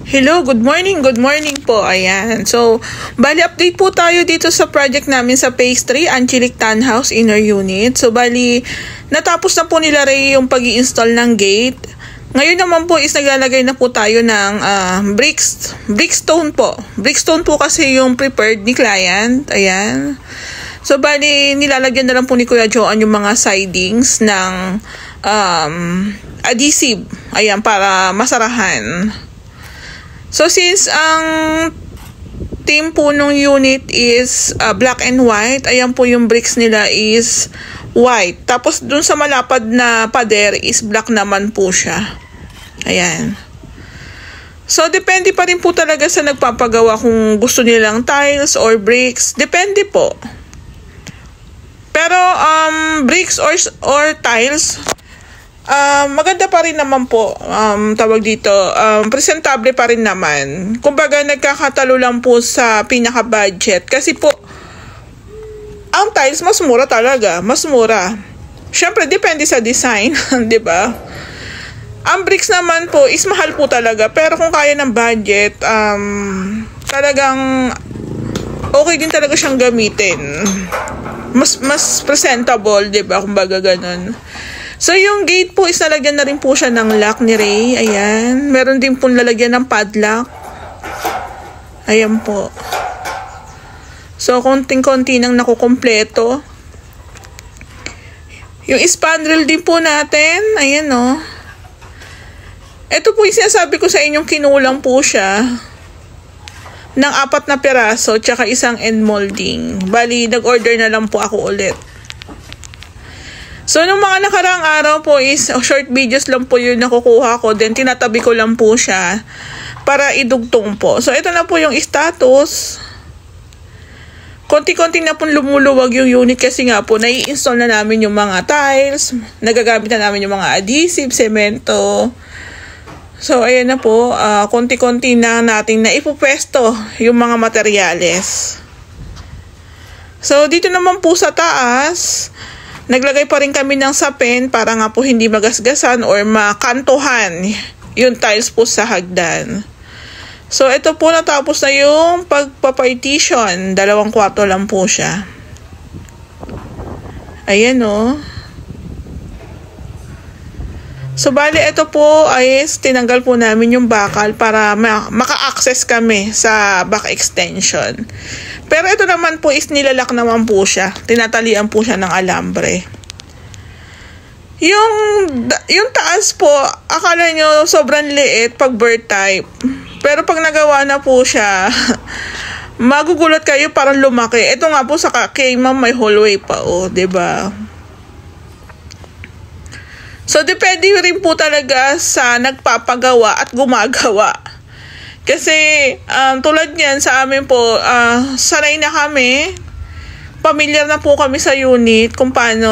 Hello, good morning po. Ayan. So, bali update po tayo dito sa project namin sa Phase 3, Angelic Townhouse Inner Unit. So, bali natapos na po nila Ray yung pag-i-install ng gate. Ngayon naman po is naglalagay na po tayo ng brickstone po. Brickstone po kasi yung prepared ni client. Ayan. So, bali nilalagyan na lang po ni Kuya Joan yung mga sidings ng adhesive. Ayan, para masarahan. So, since ang theme po nung unit is black and white, ayan po yung bricks nila is white. Tapos, dun sa malapad na pader is black naman po siya. Ayan. So, depende pa rin po talaga sa nagpapagawa kung gusto nilang tiles or bricks. Depende po. Pero, bricks or tiles, maganda pa rin naman po, tawag dito, presentable pa rin naman. Kumbaga, nagkakatalo lang po sa pinaka-budget. Kasi po, ang tiles, mas mura talaga. Mas mura. Siyempre, depende sa design, di ba? Ang bricks naman po, is mahal po talaga. Pero kung kaya ng budget, talagang okay din talaga siyang gamitin. Mas presentable, di ba? Kumbaga, ganun. So, yung gate po is nalagyan na rin po siya ng lock ni Ray. Ayan. Meron din po lalagyan ng padlock. Ayan po. So, konting-konti nang nakukompleto. Yung spandrel din po natin. Ayan, o. Ito po yung sinasabi ko sa inyong kinulang po siya ng 4 na piraso tsaka isang end molding. Bali, nag-order na lang po ako ulit. So, nung mga nakaraang araw po is short videos lang po yun nakukuha ko. Then, tinatabi ko lang po siya para idugtong po. So, ito na po yung status. Konti-konti na po lumuluwag yung unit kasi nga po, nai-install na namin yung mga tiles. Nagagamit na namin yung mga adhesive, semento. So, ayan na po. Konti-konti na natin na ipupwesto yung mga materyales. So, dito naman po sa taas, naglagay pa rin kami ng sapin para nga po hindi magasgasan or makantuhan yung tiles po sa hagdan. So, ito po natapos na yung pagpapartition. 2 kwarto lang po siya. Ayan, o. So, bali, ito po ay tinanggal po namin yung bakal para maka-access kami sa back extension. Pero ito naman po is nilalak naman po siya. Tinatalian po siya ng alambre. Yung taas po, akala nyo sobrang liit pag bird type. Pero pag nagawa na po siya, magugulot kayo parang lumaki. Ito nga po sa kay ma'am may hallway pa, o, diba? So, depende rin po talaga sa nagpapagawa at gumagawa. Kasi, tulad niyan sa amin po, sanay na kami. Pamilyar na po kami sa unit kung paano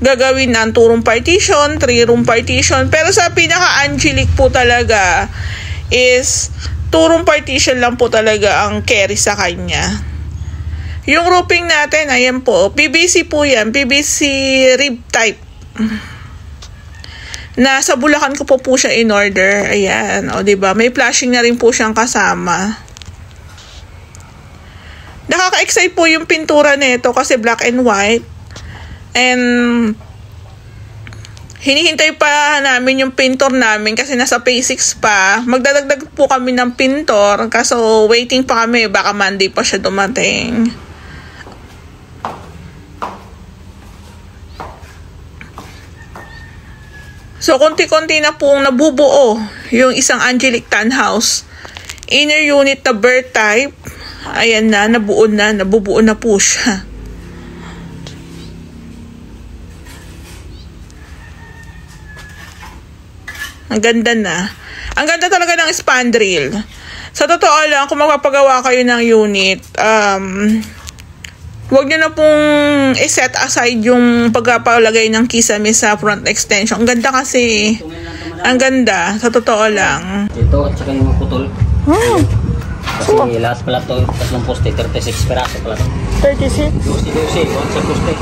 gagawin ang 2-room partition, 3-room partition. Pero sa pinaka-angelic po talaga is 2-room partition lang po talaga ang carry sa kanya. Yung roofing natin, ayan po, PVC po yan. PVC rib type. Nasa Bulacan ko po siya in order. Ayan, o diba? May flashing na rin po siyang kasama. Nakaka-excite po yung pintura nito kasi black and white. And hinihintay pa namin yung pintor namin kasi nasa phase 6 pa. Magdadagdag po kami ng pintor kaso waiting pa kami. Baka Monday pa siya dumating. So, konti-konti na pong nabubuo yung isang Angelic Townhouse. Inner unit na bird type. Ayan na, nabubuo na po siya. Ang ganda na. Ang ganda talaga ng spandrel. Sa totoo lang, kung magpapagawa kayo ng unit, huwag nyo na pong i-set aside yung pagpapalagay ng kisame sa front extension. Ang ganda kasi. Ang ganda. Sa totoo lang. Ito at saka yung mga putol. Kasi last pala ito, 3 poste, 36 peraso pala ito. 36? 12, sa poste.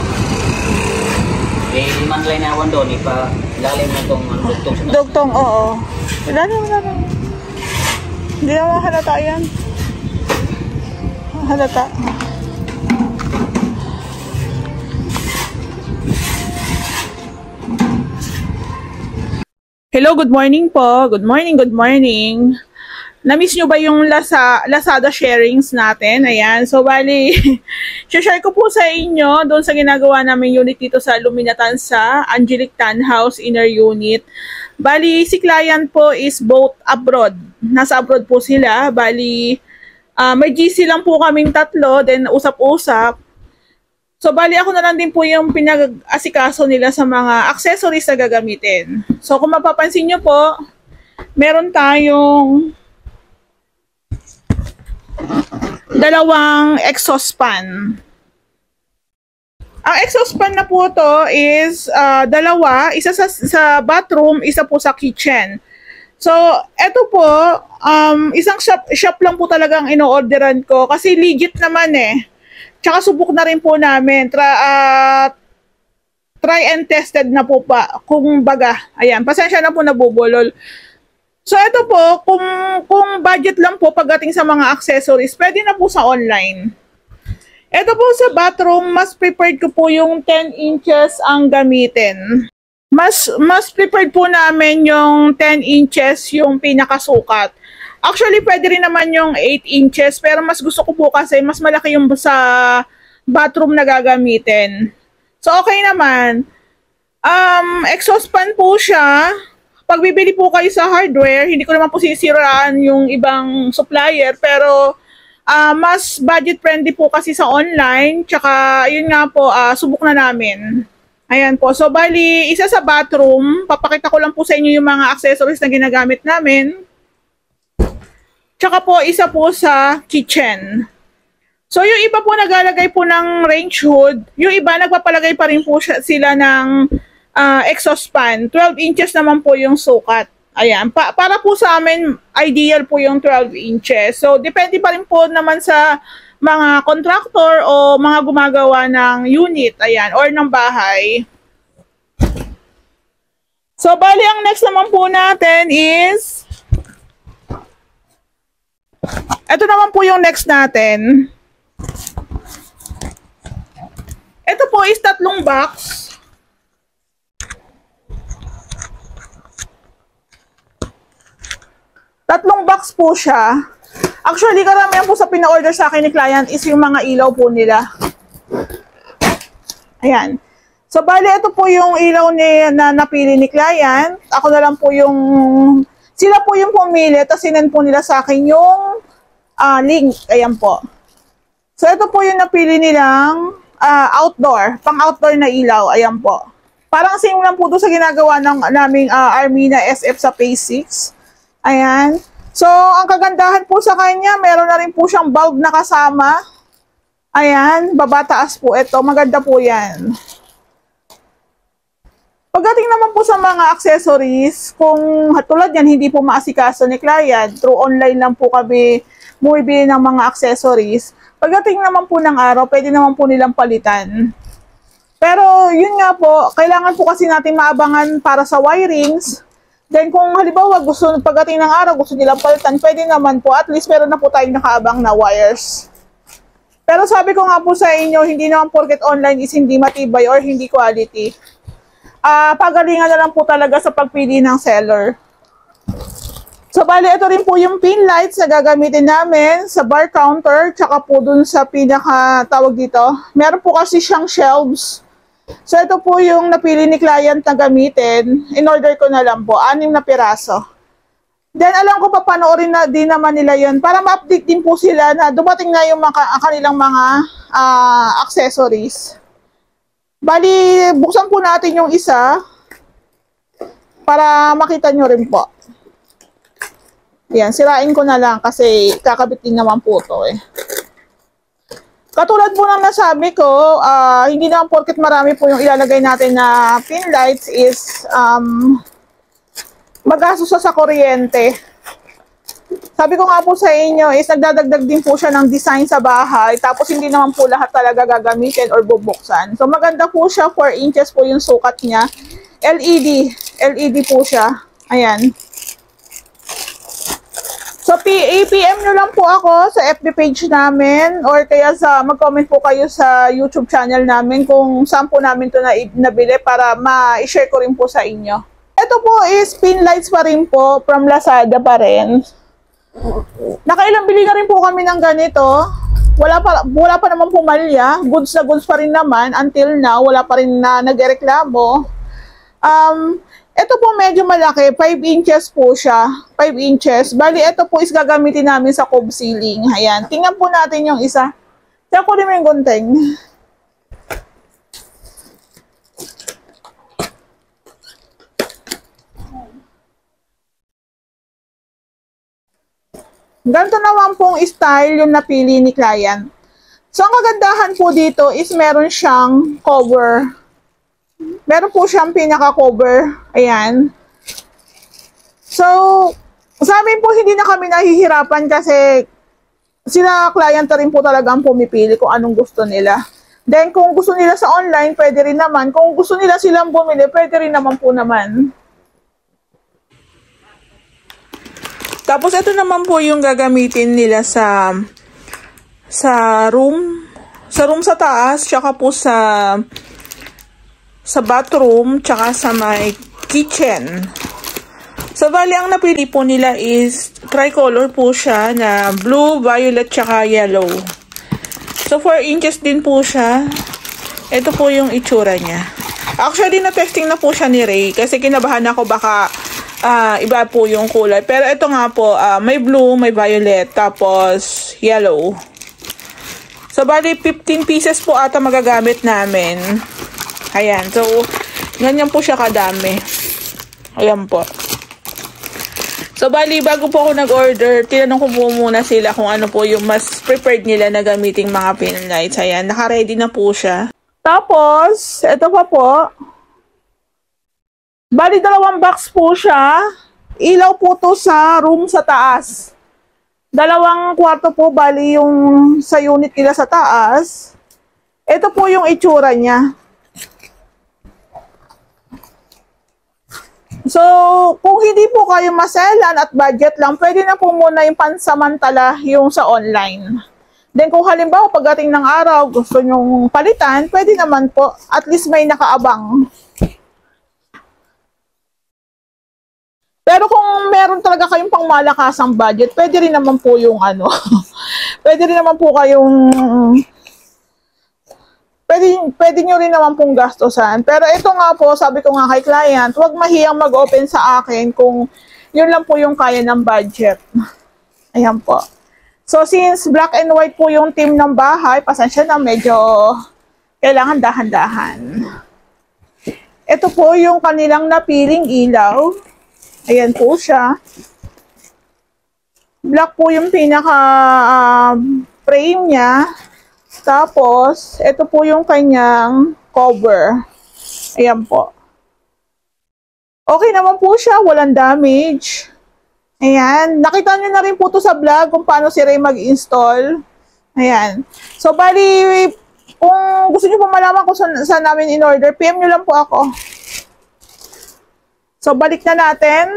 Eh, limang line na awan doon, ipa ilalim na itong dugtong sa taas. Dugtong, oo. Ilalim. Hindi naman halata yan. Halata. Hello, good morning po. Good morning, good morning. Na-miss nyo ba yung Lazada sharings natin? Ayan. So, bali, share ko po sa inyo doon sa ginagawa namin unit dito sa Luminatan sa Angelic Tan House Inner Unit. Bali, si client po is both abroad. Nasa abroad po sila. Bali, may GC lang po kaming tatlo, then usap-usap. So, bali ako na lang din po yung pinag-asikaso nila sa mga accessories na gagamitin. So, kung mapapansin nyo po, meron tayong dalawang exhaust fan. Ang exhaust fan na po to is dalawa, isa sa bathroom, isa po sa kitchen. So, eto po, isang shop lang po talagang ino-orderan ko kasi legit naman eh. Tsaka subok na rin po namin. Try and tested na po pa. Kung baga. Ayan. Pasensya na po nabubulol. So, ito po. Kung budget lang po pagdating sa mga accessories, pwede na po sa online. Ito po sa bathroom, mas prepared ko po yung 10 inches ang gamitin. Mas prepared po namin yung 10 inches yung pinakasukat. Actually, pwede rin naman yung 8 inches, pero mas gusto ko po kasi mas malaki yung sa bathroom na gagamitin. So, okay naman. Exhaust fan po siya. Pag bibili po kayo sa hardware, hindi ko naman po sisiraan yung ibang supplier, pero mas budget-friendly po kasi sa online. Tsaka, yun nga po, subok na namin. Ayan po. So, bali, isa sa bathroom. Papakita ko lang po sa inyo yung mga accessories na ginagamit namin. Tsaka po, isa po sa kitchen. So, yung iba po naglalagay po ng range hood. Yung iba, nagpapalagay pa rin po sila ng exhaust fan. 12 inches naman po yung sukat. Ayan. Para po sa amin, ideal po yung 12 inches. So, depende pa rin po naman sa mga contractor o mga gumagawa ng unit. Ayan. Or ng bahay. So, bali, ang next naman po natin is ito naman po yung next natin. Ito po is 3 box. Tatlong box po siya. Actually, karamihan po sa pina-order sa akin ni client is yung mga ilaw po nila. Ayan. So, bali, ito po yung ilaw na napili ni client. Ako na lang po yung sila po yung pumili, tapos sinend po nila sa akin yung link. Ayan po. So, ito po yung napili nilang outdoor, pang-outdoor na ilaw. Ayan po. Parang same lang po doon sa ginagawa ng naming Armina SF sa Phase 6. Ayan. So, ang kagandahan po sa kanya, meron na rin po siyang bulb na kasama. Ayan, babataas po ito. Maganda po yan. Pagdating naman po sa mga accessories, kung tulad yan, hindi po maasikaso ni client, through online lang po kami bumibili ng mga accessories. Pagdating naman po ng araw, pwede naman po nilang palitan. Pero yun nga po, kailangan po kasi natin maabangan para sa wirings. Then kung halimbawa pagdating ng araw, gusto nilang palitan, pwede naman po, at least meron na po tayong nakaabang na wires. Pero sabi ko nga po sa inyo, hindi naman porket online is hindi matibay or hindi quality. Pagalingan na lang po talaga sa pagpili ng seller. So, bali, ito rin po yung pin lights na gagamitin namin sa bar counter, tsaka po dun sa tawag dito. Meron po kasi siyang shelves. So, ito po yung napili ni client na gamitin. In-order ko na lang po, 6 na piraso. Then, alam ko papanoorin na din naman nila yun para ma-update din po sila na dumating na yung kanilang mga accessories. Bali, buksan po natin yung isa para makita nyo rin po. Yan, sirain ko na lang kasi kakabit din naman po ito eh. Katulad po ng nasabi ko, hindi naman porket marami po yung ilalagay natin na pin lights is magastos sa kuryente. Sabi ko nga po sa inyo is nagdadagdag din po siya ng design sa bahay tapos hindi naman po lahat talaga gagamitin or bubuksan. So maganda po siya, 4 inches po yung sukat niya. LED po siya. Ayan. So So, PM nyo lang po ako sa FB page namin or kaya mag-comment po kayo sa YouTube channel namin kung saan po namin ito nabili para ma-share ko rin po sa inyo. Ito po is pin lights pa rin po from Lazada pa rin. Nakailang bili na rin po kami ng ganito. Wala pa naman pumalya. Goods na goods pa rin naman. Until now, wala pa rin na nagreklamo. Ito po medyo malaki, 5 inches po siya, 5 inches. Bali, ito po is gagamitin namin sa cove ceiling. Ayan, tingnan po natin yung isa. Tiyan ko rin mo yung gunting. Ganito naman pong style yung napili ni client. So, ang kagandahan po dito is meron siyang cover. Meron po siyang pinaka-cover. Ayan. So, sa amin po hindi na kami nahihirapan kasi sila client rin po talaga ang pumipili kung anong gusto nila. Then, kung gusto nila sa online, pwede rin naman. Kung gusto nila silang bumili, pwede rin naman po naman. Tapos, ito naman po yung gagamitin nila sa room. Sa room sa taas, tsaka po sa bathroom, tsaka sa my kitchen. So, bali, ang napili po nila is tricolor po siya na blue, violet, tsaka yellow. So, 4 inches din po siya. Ito po yung itsura niya. Actually, na-testing na po siya ni Ray kasi kinabahan ako baka iba po yung kulay. Pero ito nga po, may blue, may violet, tapos yellow. So, bali, 15 pieces po ata magagamit namin. Ayan. So, ganyan po siya kadami. Ayan po. So, bali, bago po ako nag-order, tinanong ko po muna sila kung ano po yung mas preferred nila na gamiting mga pin lights. Ayan. Naka-ready na po siya. Tapos, ito pa po. Bali, 2 box po siya. Ilaw po to sa room sa taas. 2 kwarto po, bali, yung sa unit nila sa taas. Ito po yung itsura niya. So, kung hindi po kayo maselan at budget lang, pwede na po muna yung pansamantala yung sa online. Then, kung halimbawa pagdating ng araw, gusto nyong palitan, pwede naman po. At least may nakaabang. Pero kung meron talaga kayong pangmalakasang budget, pwede rin naman po yung pwede rin naman po kayong pwede nyo rin naman pong gastosan. Pero ito nga po, sabi ko nga kay client, huwag mahiyang mag-open sa akin kung yun lang po yung kaya ng budget. Ayan po. So, since black and white po yung team ng bahay, pasensya na, medyo kailangan dahan-dahan. Ito po yung kanilang napiling ilaw. Ayan po siya. Black po yung pinaka-frame niya. Tapos, ito po yung kanyang cover. Ayan po. Okay naman po siya. Walang damage. Ayan. Nakita nyo na rin po to sa vlog kung paano si Ray mag-install. Ayan. So, bali, kung gusto nyo po malaman kung saan namin in-order, PM nyo lang po ako. So, balik na natin.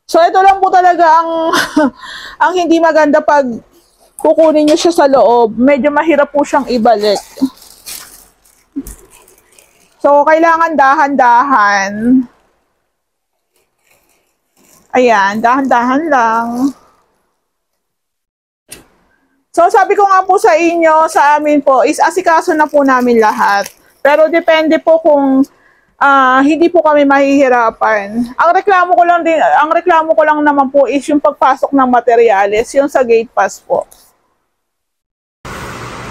So, ito lang po talaga ang hindi maganda pag kukunin nyo siya sa loob. Medyo mahirap po siyang ibalik. So, kailangan dahan-dahan. Ayan, dahan-dahan lang. So, sabi ko nga po sa inyo, sa amin po, is asikaso na po namin lahat. Pero depende po kung hindi po kami mahihirapan. Ang reklamo ko lang naman po is yung pagpasok ng materyales, yung sa gate pass po.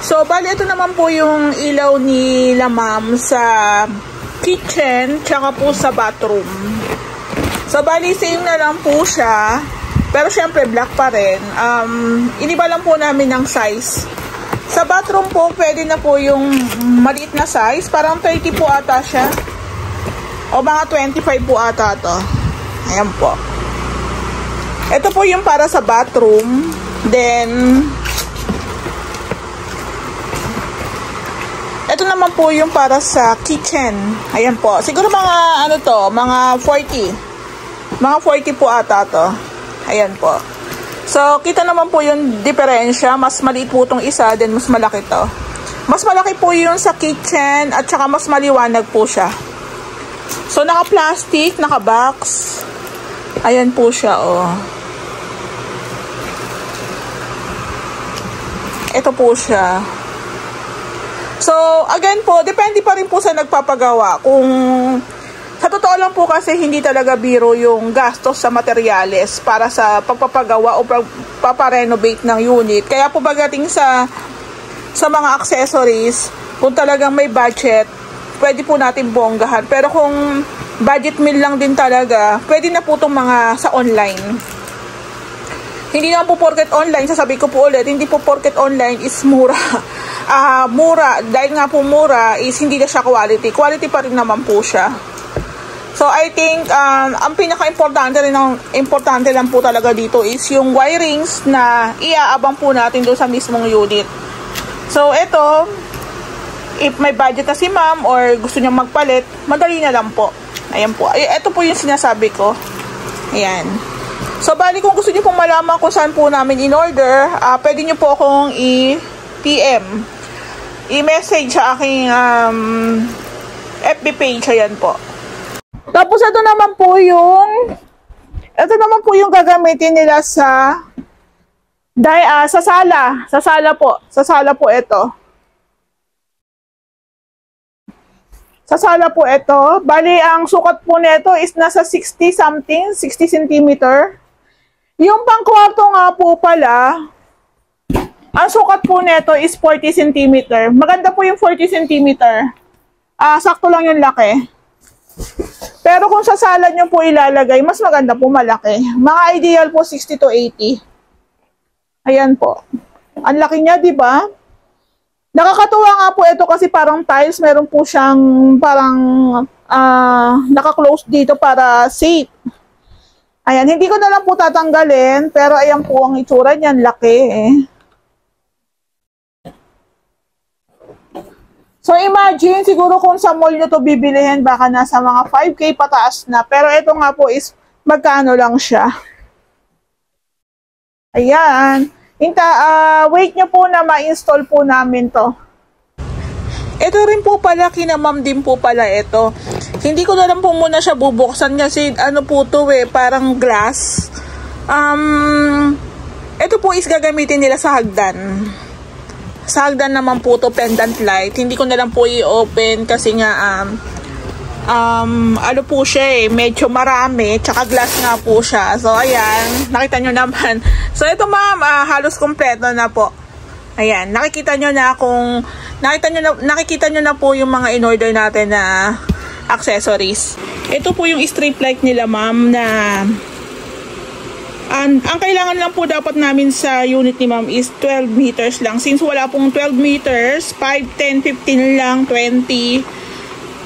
So, bali ito naman po yung ilaw ni ma'am sa kitchen, tsaka po sa bathroom. So, bali same na lang po siya. Pero syempre black pa rin. Iniba lang po namin ng size. Sa bathroom po, pwede na po yung maliit na size. Parang 30 po ata siya. O mga 25 po ata to. Ayan po. Ito po yung para sa bathroom. Then, ito naman naman po yung para sa kitchen. Ayan po. Siguro mga ano to, mga 40. Mga 40 po ata to. Ayan po. So, kita naman po yung diferensya. Mas maliit po itong isa, then mas malaki to. Mas malaki po yung sa kitchen at saka mas maliwanag po siya. So, naka-plastic, naka-box. Ayan po siya, oh. Ito po siya. So, again po, depende pa rin po sa nagpapagawa. Kung, sa totoo lang po kasi hindi talaga biro yung gastos sa materyales para sa pagpapagawa o pagpaparenovate ng unit. Kaya po pagdating sa mga accessories, kung talagang may budget, pwede po natin bonggahan. Pero kung budget meal lang din talaga, pwede na po itong mga sa online. Hindi naman po porket online, sasabi ko po ulit, hindi po porket online is mura. Mura, dahil nga po mura is hindi na siya quality. Quality pa rin naman po siya. So I think ang pinaka-importante lang po talaga dito is yung wirings na iaabang po natin doon sa mismong unit. So ito, if may budget na si ma'am or gusto niya magpalit, madali na lang po. Ayan po. Ito po yung sinasabi ko. Ayan. So, bali kung gusto niyo pong malaman kung saan po namin in-order, pwede niyo po akong i-PM. I-message sa aking FB page. Ayan po. Tapos, ito naman po yung gagamitin nila sa sala. Sa sala po. Sa sala po ito. Sa sala po ito. Bali, ang sukat po nito is nasa 60 cm. Yung pangkwarto nga po pala, ang sukat po nito is 40 cm. Maganda po yung 40 cm. Sakto lang yung laki. Pero kung sa sala nyo po ilalagay, mas maganda po malaki. Mga ideal po 60 to 80. Ayan po. Ang laki niya, di ba? Nakakatuwa nga po ito kasi parang tiles. Meron po siyang parang naka-close dito para safe. Ayan, hindi ko na lang po tatanggalin, pero ayan po ang itsura niyan, laki eh. So imagine, siguro kung sa mall nyo to bibilihin, baka nasa mga 5K pataas na. Pero ito nga po is, magkano lang siya. Ayan. Wait nyo po na ma-install po namin to. Ito rin po pala, kinamam din po pala ito. Hindi ko na lang po muna siya bubuksan kasi ano po to parang glass. Ito po is gagamitin nila sa hagdan. Sa hagdan naman po to pendant light. Hindi ko na lang po i-open kasi nga ano po siya medyo marami, tsaka glass nga po siya. So ayan, nakita nyo naman. So ito ma'am, halos kompleto na po. Ayan, nakikita nyo na po yung mga in-order natin na accessories. Ito po yung strip light nila ma'am na ang kailangan lang po dapat namin sa unit ni ma'am is 12 meters lang. Since wala pong 12 meters, 5, 10, 15 lang, 20,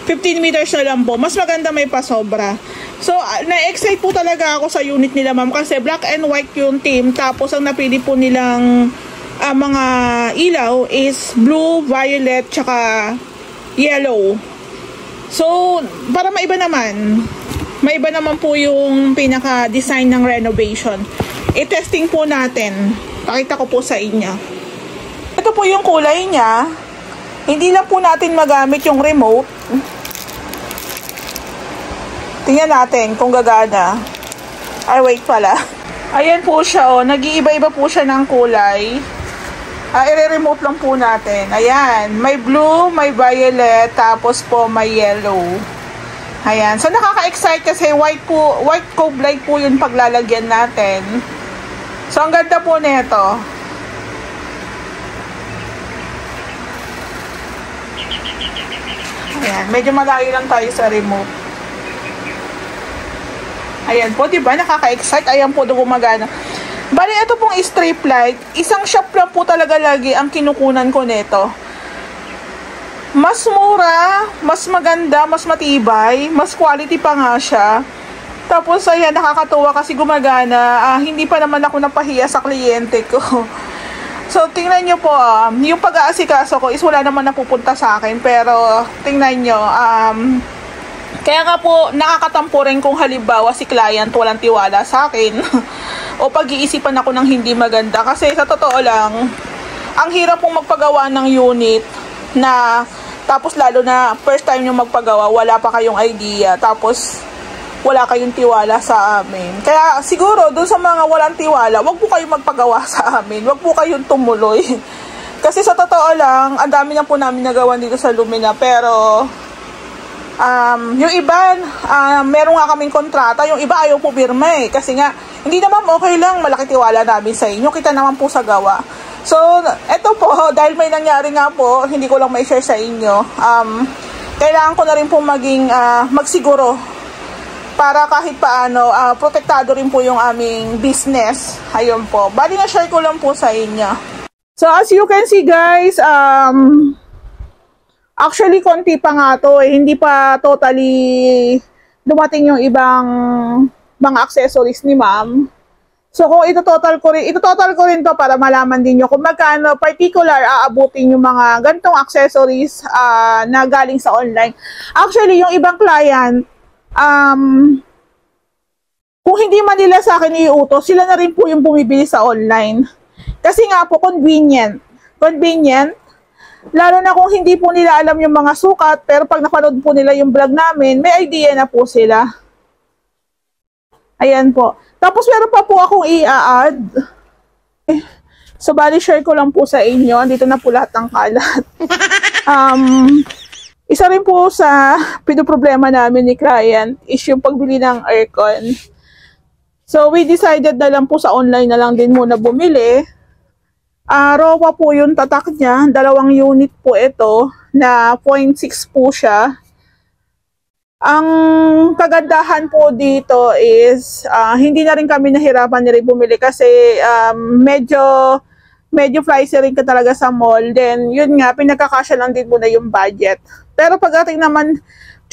15 meters na lang po. Mas maganda may pasobra. So, na-excite po talaga ako sa unit nila ma'am kasi black and white yung team. Tapos ang napili po nilang mga ilaw is blue, violet, tsaka yellow. So, para maiba naman po yung pinaka-design ng renovation. I-testing po natin. Pakita ko po sa inyo. Ito po yung kulay niya. Hindi lang po natin magamit yung remote. Tingnan natin kung gagana. Ay, wait pala. Ayan po siya, oh. Nag-iiba-iba po siya ng kulay. I-remote lang po natin. Ayan. May blue, may violet, tapos po may yellow. Ayan. So, nakaka-excite kasi white cob light po yung paglalagyan natin. So, ang ganda po nito. Ayan. Medyo malayo lang tayo sa remote. Ayan po, diba? Nakaka-excite. Ayan po, gumagana. Bali, ito pong strip light, isang shop lang po talaga lagi ang kinukunan ko nito. Mas mura, mas maganda, mas matibay, mas quality pa nga siya. Tapos, ayan, nakakatuwa kasi gumagana. Hindi pa naman ako napahiya sa kliyente ko. So, tingnan nyo po, yung pag-aasikaso ko is wala naman napupunta sa akin. Pero, tingnan nyo, kaya nga po, nakakatampo rin kung halimbawa si client walang tiwala sa akin. O pag-iisipan ako ng hindi maganda. Kasi sa totoo lang, ang hirap pong magpagawa ng unit na, tapos lalo na first time nyo magpagawa, wala pa kayong idea. Tapos, wala kayong tiwala sa amin. Kaya siguro doon sa mga walang tiwala, wag po kayong magpagawa sa amin. Wag po kayong tumuloy. Kasi sa totoo lang, ang dami na po namin nagawa dito sa Lumina. Pero yung iba, meron nga kaming kontrata. Yung iba ayaw po pirma eh. Kasi nga, hindi naman okay lang, malaki tiwala namin sa inyo. Kita naman po sa gawa. So, eto po, dahil may nangyari nga po, hindi ko lang may share sa inyo. Kailangan ko na rin po maging magsiguro para kahit paano, protektado rin po yung aming business. Ayun po. Bali na share ko lang po sa inyo. So, as you can see guys, actually, konti pa nga to. Hindi pa totally dumating yung ibang mga accessories ni ma'am. So, kung ito-total ko rin to para malaman din nyo kung magkano particular aabutin yung mga gantong accessories na galing sa online. Actually, yung ibang client, kung hindi man nila sa akin iutos, sila na rin po yung bumibili sa online. Kasi nga po, convenient. Lalo na kung hindi po nila alam yung mga sukat, pero pag napanood po nila yung vlog namin, may idea na po sila. Ayan po. Tapos meron pa po akong i-add. So, bali share ko lang po sa inyo. Andito na po lahat ng kalat. Isa rin po sa pinoproblema namin ni client is yung pagbili ng aircon. So, we decided na lang po sa online na lang din muna bumili. ROWA po yung tatak niya. 2 unit po ito na 0.6 po siya. Ang kagandahan po dito is hindi na rin kami nahirapan na rin bumili kasi medyo pricey rin ka talaga sa mall. Then, yun nga, pinagkakasya lang din muna yung budget. Pero pagdating naman,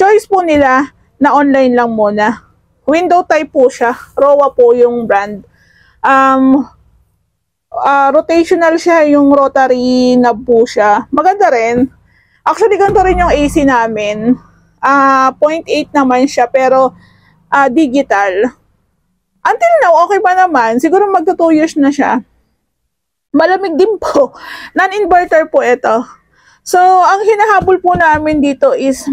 choice po nila na online lang muna. Window type po siya. ROWA po yung brand. Rotational siya, yung rotary knob po siya. Maganda rin. Actually, ganito rin yung AC namin. 0.8 naman siya, pero digital. Until now, okay pa naman. Siguro magto 2 years na siya. Malamig din po. Non-inverter po ito. So, ang hinahabol po namin dito is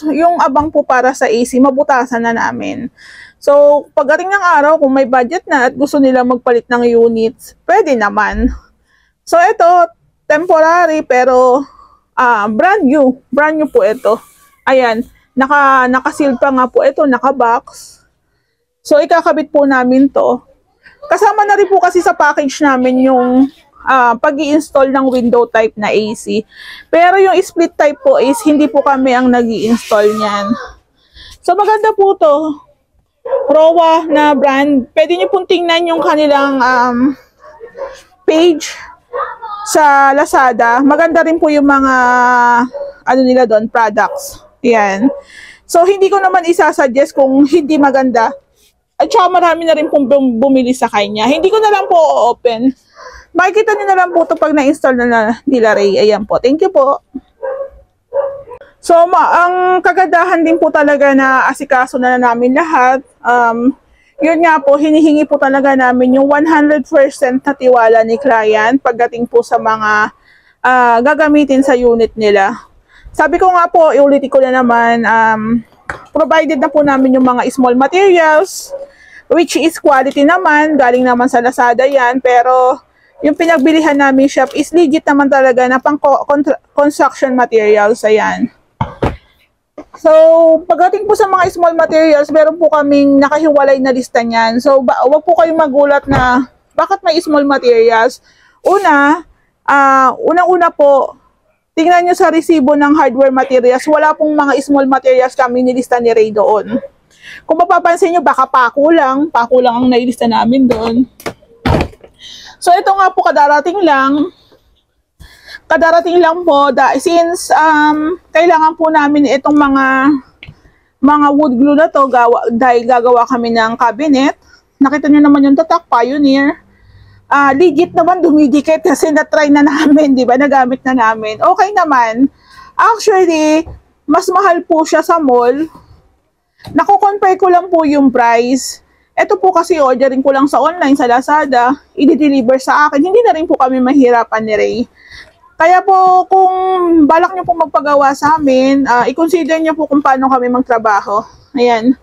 yung abang po para sa AC, mabutasan na namin. So, pagdating ng araw, kung may budget na at gusto nila magpalit ng units, pwede naman. So, ito, temporary, pero brand new. Brand new po ito. Ayan, naka-seal pa nga po ito, naka-box. So, ikakabit po namin to. Kasama na rin po kasi sa package namin yung pag-i-install ng window type na AC. Pero yung split type po is hindi po kami ang nag-i-install niyan. So, maganda po to. ROWA na brand. Pwede nyo pong tingnan yung kanilang page sa Lazada. Maganda rin po yung mga nila doon, products. Yan. So, hindi ko naman isasuggest kung hindi maganda. At saka marami na rin pong bumili sa kanya. Hindi ko na lang po open. Makikita nyo na lang po ito pag na-install na nila Ray. Ayan po. Thank you po. So, ang kagandahan din po talaga na asikaso na namin lahat. Yun nga po, hinihingi po talaga namin yung 100% na tiwala ni client pagdating po sa mga gagamitin sa unit nila. Sabi ko nga po, iulitin ko na naman, provided na po namin yung mga small materials, which is quality naman, galing naman sa Lazada yan, pero yung pinagbilihan namin shop is legit naman talaga na pang construction materials, ayan. So, pagdating po sa mga small materials, meron po kaming nakahiwalay na lista niyan. So, wag po kayong magulat na bakit may small materials. Unang-una po, tingnan nyo sa resibo ng hardware materials. Wala pong mga small materials kami nilista ni Ray doon. Kung mapapansin nyo, baka pako lang ang nailista namin doon. So, ito nga po, kadarating lang po, since kailangan po namin itong mga wood glue na to dahil gagawa kami ng cabinet. Nakita nyo naman yung tatak, Pioneer. legit naman dumidikit kasi na-try na namin, di ba? Nagamit na namin. Okay naman. Actually, mas mahal po siya sa mall. Nako-compare ko lang po yung price. Ito po kasi ordering ko lang sa online, sa Lazada. I-deliver sa akin. Hindi na rin po kami mahirapan ni Ray. Kaya po, kung balak nyo po magpagawa sa amin, i-consider nyo po kung paano kami magtrabaho. Ayan.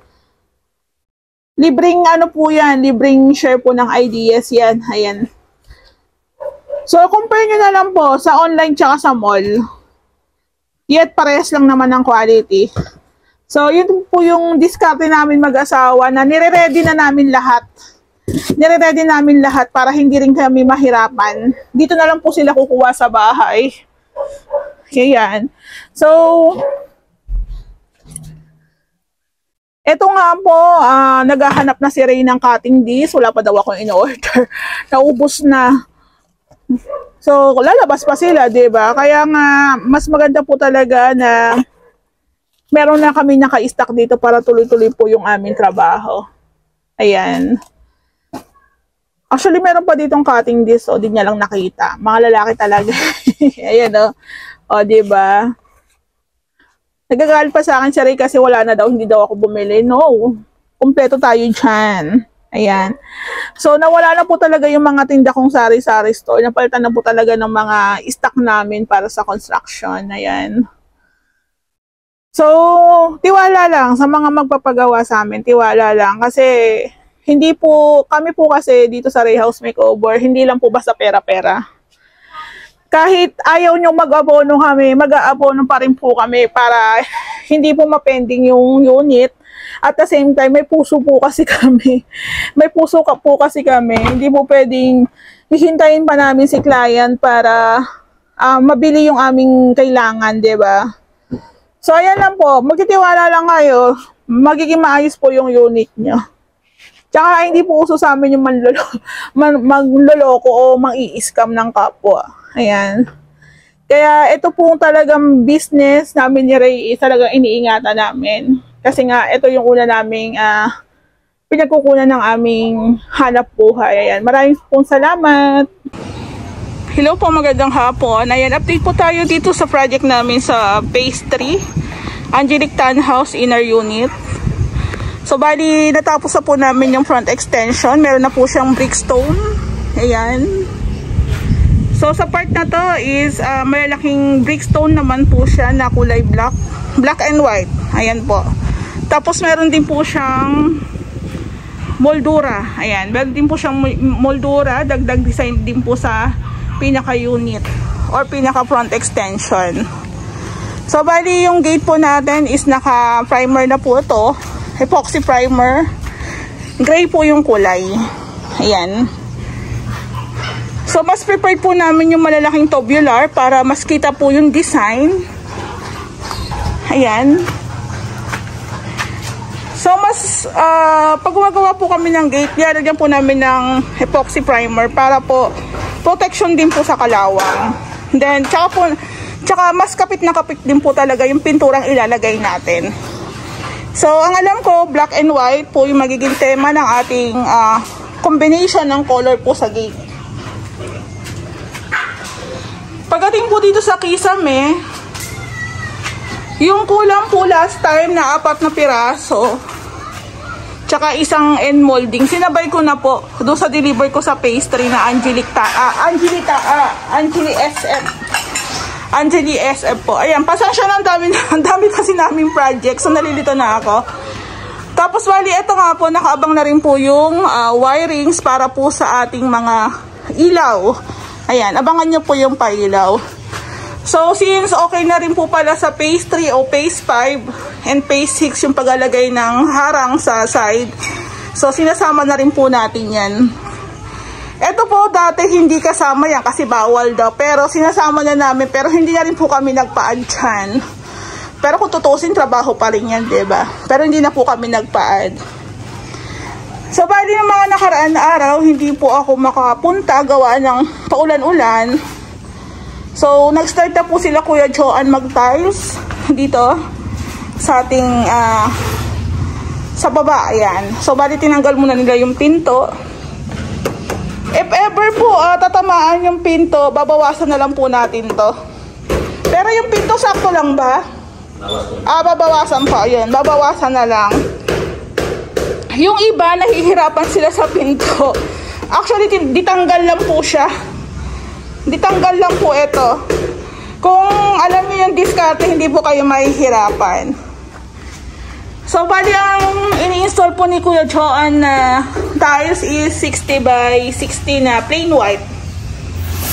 Libreng ano po yan, libreng share po ng ideas yan. Ayan. So, compare nyo na lang po sa online tsaka sa mall. Yet, parehas lang naman ng quality. So, yun po yung diskarte namin mag-asawa na nire-ready na namin lahat. Nire-ready namin lahat para hindi rin kami mahirapan. Dito na lang po sila kukuha sa bahay. Ayan. So, eto nga po, naghahanap na si Ray ng cutting disc. Wala pa daw ako in-order. Naubos na. So, lalabas pa sila, diba? Kaya nga, mas maganda po talaga na meron na kami naka-stock dito para tuloy-tuloy po yung aming trabaho. Ayan. Actually, meron pa ditong cutting disc, di niya lang nakita. Mga lalaki talaga. Ayan, o, diba? Nagagalit pa sa akin si Ray kasi wala na daw, hindi daw ako bumili. No, kumpleto tayo dyan. Ayan. So, nawala na po talaga yung mga tinda kong sari-sari store. Napalitan na po talaga ng mga stock namin para sa construction. Ayan. So, tiwala lang sa mga magpapagawa sa amin. Tiwala lang. Kasi, hindi po, kami po kasi dito sa Ray House Makeover, hindi lang po basta pera-pera. Kahit ayaw nyo mag-abono kami, mag-aabono pa rin po kami para hindi po mapending yung unit. At the same time, may puso po kasi kami. May puso po kasi kami. Hindi po pwedeng hihintayin pa namin si client para mabili yung aming kailangan, diba? So, ayan lang po. Magtitiwala lang kayo. Magiging maayos po yung unit nyo. Tsaka hindi po uso sa amin yung manloloko o mang-i-scam ng kapwa. Ayan. Kaya ito po talagang business namin ni Ray, talagang iniingatan namin. Kasi nga, ito yung una naming pinagkukunan ng aming hanap buhay. Ayan. Maraming pong salamat. Hello po, magandang hapon. Ayan, update po tayo dito sa project namin sa Phase 3, Angelic Townhouse Inner Unit. So, bali, natapos na po namin yung front extension. Meron na po siyang brickstone. Ayan. So, sa part na to is malalaking brickstone naman po siya na kulay black. Black and white. Ayan po. Tapos, meron din po siyang moldura. Ayan. Meron din po siyang moldura. Dagdag design din po sa pinaka-unit or pinaka-front extension. So, bali, yung gate po natin is naka-primer na po ito. Epoxy primer. Gray po yung kulay. Ayan. So, mas prepared po namin yung malalaking tubular para mas kita po yung design. Ayan. So, mas pag gumagawa po kami ng gate, lalagyan po namin ng epoxy primer para po protection din po sa kalawang. Then, tsaka mas kapit na kapit din po talaga yung pinturang ilalagay natin. So, ang alam ko, black and white po yung magiging tema ng ating combination ng color po sa gate. Pagdating po dito sa kisame, yung kulang po last time na 4 na piraso, tsaka isang end molding, sinabay ko na po doon sa deliver ko sa Phase 3 na Angeli SF po. Ayan, pasensya na, ang dami kasi naming project. So, nalilito na ako. Tapos, bali, ito nga po, nakaabang na rin po yung wirings para po sa ating mga ilaw. Ayan, abangan nyo po yung pailaw. So, since okay na rin po pala sa Phase 3 o Phase 5 and Phase 6 yung paglalagay ng harang sa side. So, sinasama na rin po natin yan. Ito po, dati hindi kasama yan kasi bawal daw. Pero sinasama na namin, pero hindi na rin po kami nagpa-add dyan. Pero kung tutusin, trabaho pa rin yan, diba? Pero hindi na po kami nagpa-add. So, bali ng mga nakaraan na araw, hindi po ako makapunta gawa ng paulan-ulan. So, nag-start na po sila Kuya Joan mag-tiles dito sa ating, sa baba, ayan. So, bali tinanggal muna nila yung pinto. If ever po tatamaan yung pinto, babawasan na lang po natin to. Pero yung pinto sakto lang ba? Babawasan pa. Ayan, babawasan na lang. Yung iba, nahihirapan sila sa pinto. Actually, ditanggal lang po siya. Ditanggal lang po ito. Kung alam niyo yung diskarte, hindi po kayo mahihirapan. So, bali ang ini-install po ni Kuya Joan na tiles is 60 by 60 na plain white.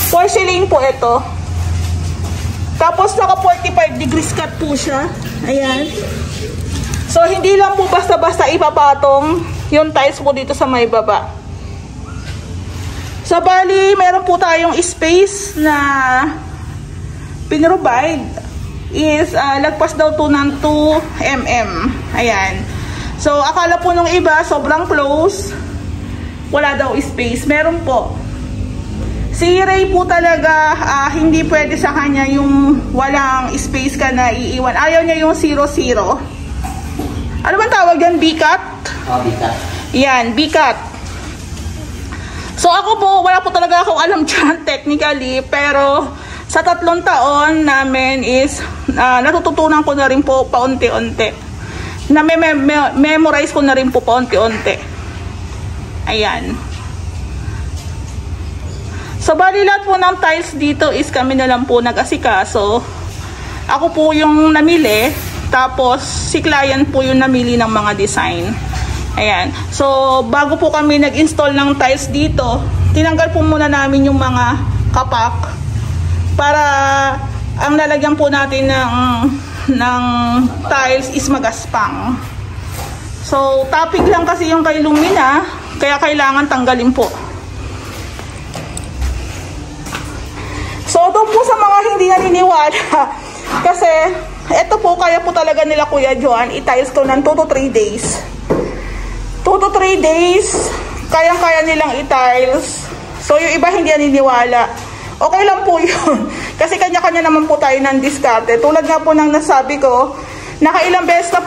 Porcelain po ito. Tapos, naka 45 degrees cut po siya. Ayan. So, hindi lang po basta-basta ipapatong yung tiles po dito sa may baba. So, bali, meron po tayong space na pinrovide. Is lagpas daw to ng 2 mm. Ayan. So, akala po nung iba, sobrang close. Wala daw space. Meron po. Si Ray po talaga, hindi pwede sa kanya yung walang space ka na iiwan. Ayaw niya yung 0-0. Ano ba tawag yan? B-cut? B-cut. Yan, B-cut. So, ako po, wala po talaga akong alam dyan technically. Pero, sa 3 taon namin is natututunan ko na rin po paunti-unti. Memorize ko na rin po paunti-unti. Ayan. So, bali lahat po ng tiles dito is kami na lang po nag-asikaso. Ako po yung namili. Tapos, si client po yung namili ng mga design. Ayan. So, bago po kami nag-install ng tiles dito, tinanggal po muna namin yung mga kapak. Para ang lalagyan po natin ng tiles is magaspang. So, topic lang kasi yung kay Lumina, kaya kailangan tanggalin po. So, doon po sa mga hindi naniniwala, kasi ito po, kaya po talaga nila Kuya Joan, i-tiles ko ng 2 to 3 days. 2 to 3 days, kayang-kaya nilang i-tiles. So, yung iba hindi naniniwala. Okay lang po yun. Kasi kanya-kanya naman po tayo ng diskarte. Tulad nga po ng nasabi ko, nakailang beses na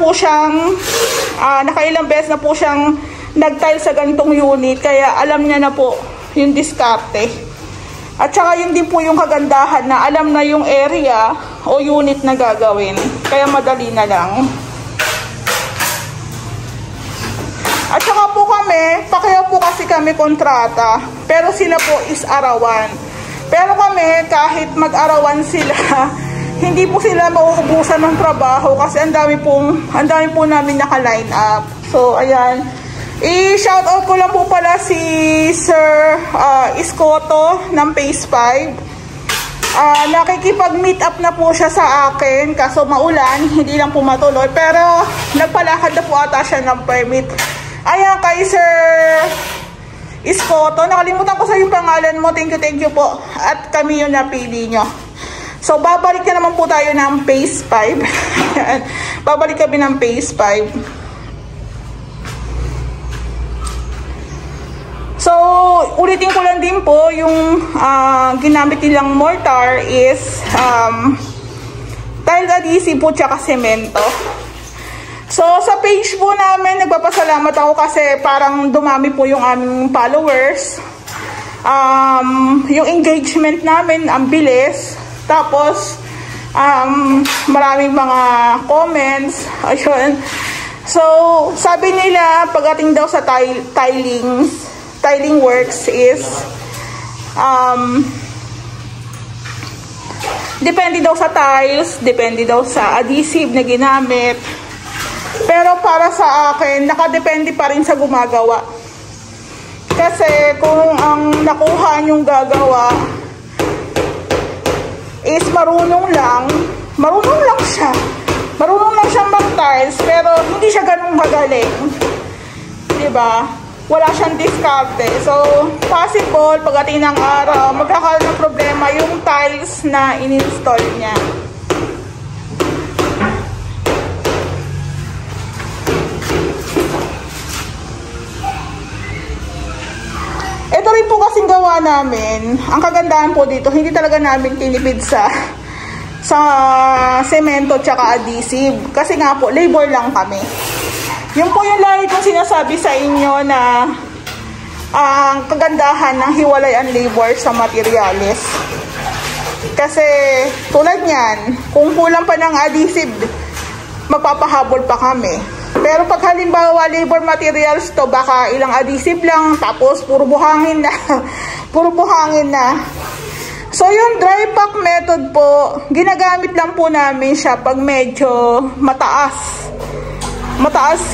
po siyang nag-tile sa ganitong unit. Kaya alam niya na po yung diskarte. At saka yun din po yung kagandahan na alam na yung area o unit na gagawin. Kaya madali na lang. At saka po kami, pakiyaw po kasi kami kontrata. Pero sila po is arawan. Pero kami, kahit mag-arawan sila, hindi po sila mauubusan ng trabaho kasi ang dami po namin naka-line up. So, ayan. I-shoutout ko lang po pala si Sir Iskoto ng Phase 5. Nakikipag-meet up na po siya sa akin kaso maulan, hindi lang po matuloy. Pero, nagpalakad na po ata siya ng permit. Ayan, kay Sir Iskoto, nakalimutan ko sa yung pangalan mo. Thank you po. At kami yung napili nyo. So, babalik na naman po tayo ng Phase 5. Babalik kami ng Phase 5. So, ulitin ko lang din po, yung ginamit nilang mortar is tile adhesive po tsaka semento. So, sa page po namin, nagpapasalamat ako kasi parang dumami po yung aming followers. Yung engagement namin, ang bilis. Tapos, maraming mga comments. Ayun. So, sabi nila, pagdating daw sa tiling works is, depende daw sa tiles, depende daw sa adhesive na ginamit. Pero para sa akin, nakadepende pa rin sa gumagawa. Kasi kung ang nakuha niyong gagawa is marunong lang siya. Marunong lang siyang mag-tiles, pero hindi siya ganun magaling. Diba? Wala siyang diskarte. So, possible, pagdating ng araw, magkakaroon ng problema yung tiles na in-install niya. Ito rin po kasing gawa namin. Ang kagandahan po dito, hindi talaga namin tinipid sa semento tsaka adhesive. Kasi nga po, labor lang kami. Yung po yung lagi kong sinasabi sa inyo na ang kagandahan ng hiwalay ang labor sa materials. Kasi tulad niyan, kung kulang pa ng adhesive, magpapahabol pa kami. Pero pag halimbawa labor materials to, baka ilang adhesive lang, tapos puro buhangin na. Puro buhangin na. So yung dry pack method po, ginagamit lang po namin siya pag medyo mataas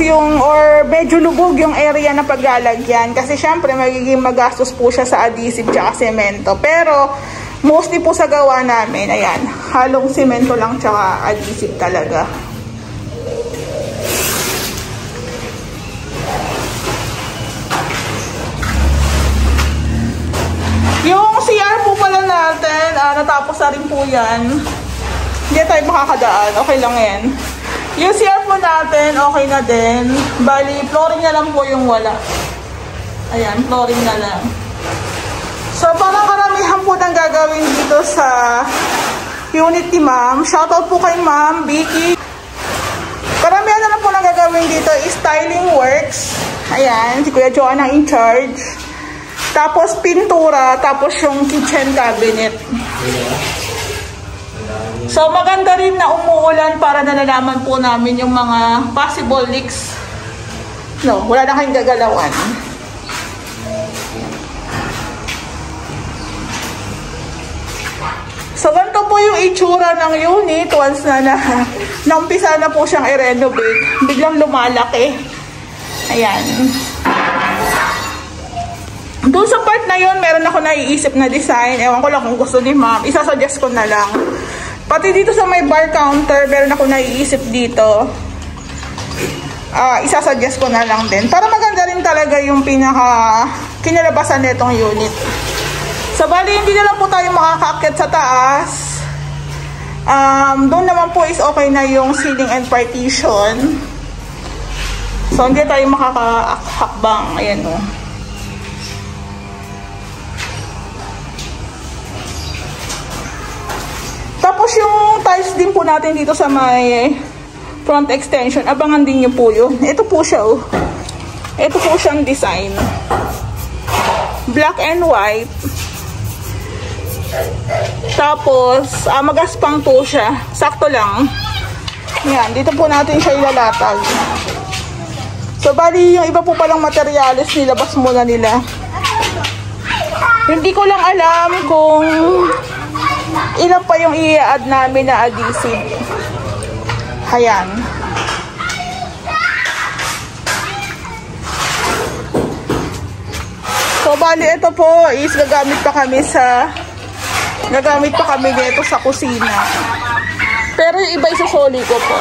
yung or medyo lubog yung area na paglalagyan. Kasi syempre magiging magastos po siya sa adhesive tsaka semento. Pero mostly po sa gawa namin, ayan, halong semento lang tsaka adhesive talaga. Yung CR po pala natin, natapos na rin po yan. Hindi tayo makakadaan. Okay lang yan. Yung CR po natin, okay na din. Bali, flooring na lang po yung wala. Ayan, flooring na lang. So, parang karamihan po nang gagawin dito sa unit ni Ma'am. Shoutout po kay Ma'am Vicky. Karamihan na lang po nang gagawin dito is styling works. Ayan, si Kuya Joanna in charge. Tapos pintura, tapos yung kitchen cabinet. So maganda rin na umuulan para nalalaman po namin yung mga possible leaks. No, wala na kayong gagalawan. So ganito po yung itsura ng unit once na naumpisa na po siyang i-renovate. Biglang lumalaki. Ayan. Doon sa part na yun, meron ako naiisip na design. Ewan ko lang kung gusto ni Ma'am. Isasuggest ko na lang. Pati dito sa may bar counter, meron ako naiisip dito. Isasuggest ko na lang din. Para maganda rin talaga yung kinalabasan nitong unit. So, bali, hindi na lang po tayo makakakit sa taas. Doon naman po is okay na yung ceiling and partition. So, hindi tayo makakahakbang. Ayan o. Tapos yung tiles din po natin dito sa may front extension, abangan din nyo po yun. Ito po siya oh. Ito po siyang design. Black and white. Tapos, magaspang po siya. Sakto lang. Yan, dito po natin siya ilalatag. So, bali yung iba po palang materials, nilabas muna nila. Hindi ko lang alam kung ilan pa yung i-add namin na adhesive. Ayan. So, bali ito po is gagamit pa kami dito sa kusina. Pero yung iba isusoli ko po.